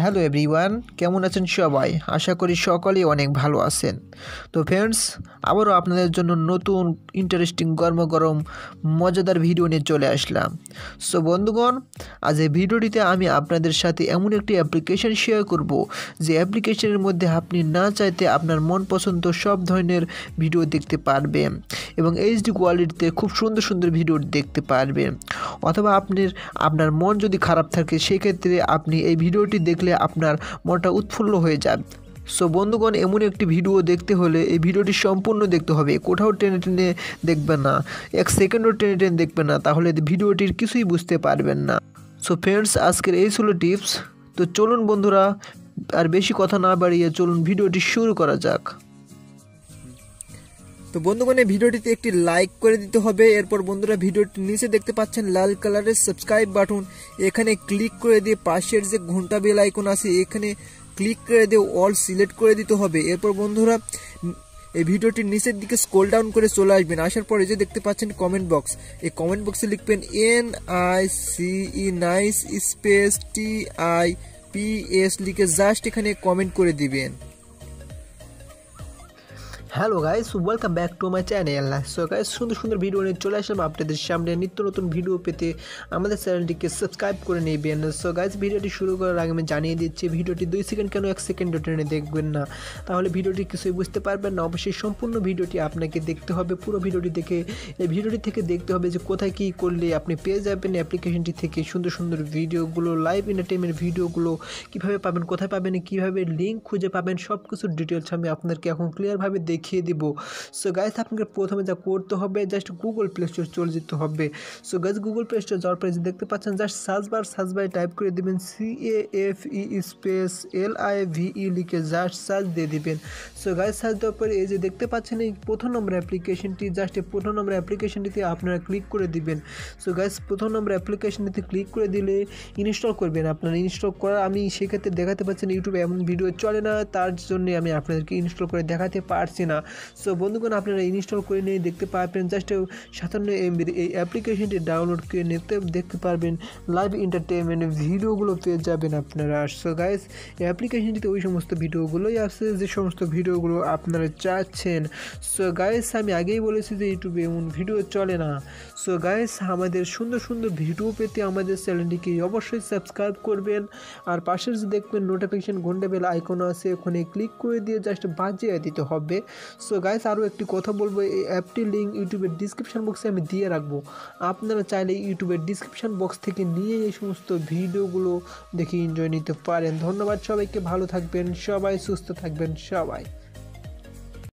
Hello everyone, কেমন আছেন সবাই? আশা করি সকলেই অনেক ভালো আছেন। তো ফ্রেন্ডস, আবারও আপনাদের জন্য নতুন ইন্টারেস্টিং গরম মজাদার ভিডিও নিয়ে চলে আসলাম। সো বন্ধুগণ, আজ এই ভিডিওটিতে আমি আপনাদের সাথে এমন একটি অ্যাপ্লিকেশন শেয়ার করব, যে অ্যাপ্লিকেশনের মধ্যে আপনি না চাইতে আপনার মন পছন্দ সব ধরনের ভিডিও দেখতে পারবেন এবং এইচডি কোয়ালিটিতে খুব সুন্দর সুন্দর ভিডিও দেখতে পারবেন। অথবা আপনার মন যদি খারাপ থাকে, সেক্ষেত্রে আপনি এই ভিডিওটি দেখলে আপনার মনটা উৎফুল্ল হয়ে যাবে। সো বন্ধুগণ, এমন একটি ভিডিও দেখতে হলে এই ভিডিওটি সম্পূর্ণ দেখতে হবে, কোথাও টেনে টেনে দেখবেন না, এক সেকেন্ডও টেনে টেনে দেখবেন না, তাহলে ভিডিওটির কিছুই বুঝতে পারবেন না। সো ফ্রেন্ডস, আজকের এই ছিল টিপস। তো চলুন বন্ধুরা, আর বেশি কথা না বাড়িয়ে চলুন ভিডিওটি শুরু করা যাক। তো বন্ধুগণ, এই ভিডিওটিতে একটি লাইক করে দিতে হবে। এরপর বন্ধুরা, ভিডিওটির নিচে দেখতে পাচ্ছেন লাল কালারের সাবস্ক্রাইব বাটন, এখানে ক্লিক করে দিয়ে পাশের যে ঘন্টা বেল আইকন আছে এখানে ক্লিক করে দিয়ে অল সিলেক্ট করে দিতে হবে। এরপর বন্ধুরা, এই ভিডিওটির নিচের দিকে স্ক্রল ডাউন করে চলে আসবেন। আসার পরে যে দেখতে পাচ্ছেন কমেন্ট বক্স, এই কমেন্ট বক্সে লিখবেন NICE নাইস স্পেস TIPS লিখে জাস্ট এখানে কমেন্ট করে দিবেন। Hello guys, welcome back to my channel. So guys, সুন্দর সুন্দর ভিডিও নিয়ে চলে আসলাম আপনাদের সামনে। নিত্য নতুন ভিডিও পেতে আমাদের চ্যানেলটিকে সাবস্ক্রাইব করে নেবেন। সো গাইস, ভিডিওটি শুরু করার আগে আমি জানিয়ে দিচ্ছি, ভিডিওটি 2 সেকেন্ড কেন 1 সেকেন্ড টেনে দেখবেন না, তাহলে ভিডিওটি কিছুই বুঝতে পারবেন না। অবশ্যই সম্পূর্ণ ভিডিওটি আপনাকে দেখতে হবে। পুরো ভিডিওটি দেখে এই ভিডিওটি থেকে দেখতে হবে যে কোথায় কী করলে আপনি পেয়ে যাবেন অ্যাপ্লিকেশনটি থেকে সুন্দর সুন্দর ভিডিওগুলো, লাইভ এন্টারটেনমেন্ট ভিডিওগুলো কীভাবে পাবেন, কোথায় পাবেন, কীভাবে লিঙ্ক খুঁজে পাবেন, সব কিছুর ডিটেলস আমি আপনাদেরকে এখন ক্লিয়ারভাবে দেখিয়ে দিব। সো গাইস, আপনাকে প্রথমে যা করতে হবে, জাস্ট গুগল প্লে স্টোর চলে যেতে হবে। So guys, Google play store যাওয়ার পরে দেখতে পাচ্ছেন জাস্ট সার্চ বারে টাইপ করে দেবেন CAFE স্পেস LIVE লিখে জাস্ট সার্চ দিয়ে দিবেন। সো গাইস, সার্চ দেওয়ার পরে এই যে দেখতে পাচ্ছেন এই প্রথম নম্বর অ্যাপ্লিকেশনটি, জাস্ট এই প্রথম নম্বর অ্যাপ্লিকেশনটিতে আপনারা ক্লিক করে দিবেন। সো গাইস, প্রথম নম্বর অ্যাপ্লিকেশনটিতে ক্লিক করে দিলে ইনস্টল করবেন। আপনারা ইনস্টল করা আমি সেক্ষেত্রে দেখাতে পাচ্ছেন ইউটিউবে এমন ভিডিও চলে না, তার জন্য আমি আপনাদেরকে ইনস্টল করে দেখাতে পারছি না। সো বন্ধুগণ, আপনারা ইনস্টল করে নিয়ে দেখতে পারবেন জাস্ট 57 MB এই অ্যাপ্লিকেশনটি ডাউনলোড করে নিতে দেখতে পারবেন লাইভ এন্টারটেনমেন্ট ভিডিওগুলো পেয়ে যাবেন আপনারা। সো গাইস, এই অ্যাপ্লিকেশনটিতে ওই সমস্ত ভিডিওগুলোই আছে যে সমস্ত ভিডিওগুলো আপনারা চাচ্ছেন। সো গাইস, আমি আগেই বলেছি যে ইউটিউবে এমন ভিডিও চলে না। সো গাইস, আমাদের সুন্দর সুন্দর ভিডিও পেতে আমাদের চ্যানেলটিকে অবশ্যই সাবস্ক্রাইব করবেন। আর পাশের যে দেখবেন নোটিফিকেশন ঘন্টা বেল আইকন আছে, ওখানে ক্লিক করে দিয়ে জাস্ট বাজিয়ে দিতে হবে। সো গাইস, আরও একটি কথা বলবো, এই অ্যাপটির লিঙ্ক ইউটিউবের ডিসক্রিপশন বক্সে আমি দিয়ে রাখবো। আপনারা চাইলে ইউটিউবের ডিসক্রিপশন বক্স থেকে নিয়ে এই সমস্ত ভিডিওগুলো দেখে এনজয় নিতে পারেন। ধন্যবাদ সবাইকে, ভালো থাকবেন সবাই, সুস্থ থাকবেন সবাই।